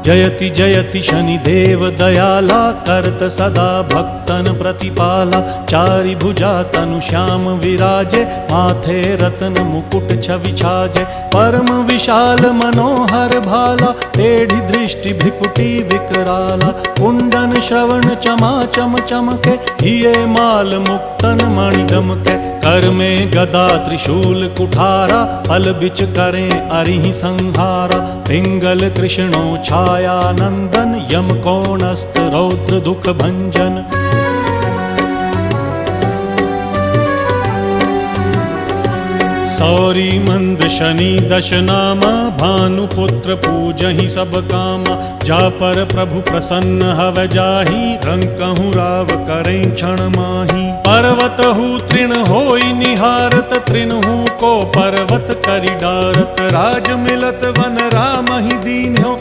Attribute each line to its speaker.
Speaker 1: जयति जयति शनिदेव दयाला, करत सदा भक्तन प्रतिपाला। चारि भुजा तनु श्याम विराजे, माथे रत्न मुकुट छवि छाजे। परम विशाल मनोहर भाला, टेढ़ी दृष्टि भृकुटी विकराला। कुंडन श्रवण चमा चम चमके, हिये माल मुक्तन मणि दमके। कर में गदा त्रिशूल कुठारा, फल बिच करें अरिहि संहारा। पिंगल कृष्णो छाया नंदन, यम कोणस्थ रौद्र दुख भंजन। सौरी मंद शनि दश नामा, भानुपुत्र पूजहि सब कामा। जा पर प्रभु प्रसन्न हव जाहि, रंकहु राव करें क्षण माहि। पर्वत हु तृण होई निहारत, तृणहु को पर्वत करि डारत। राज मिलत वन राम ही दीन हो,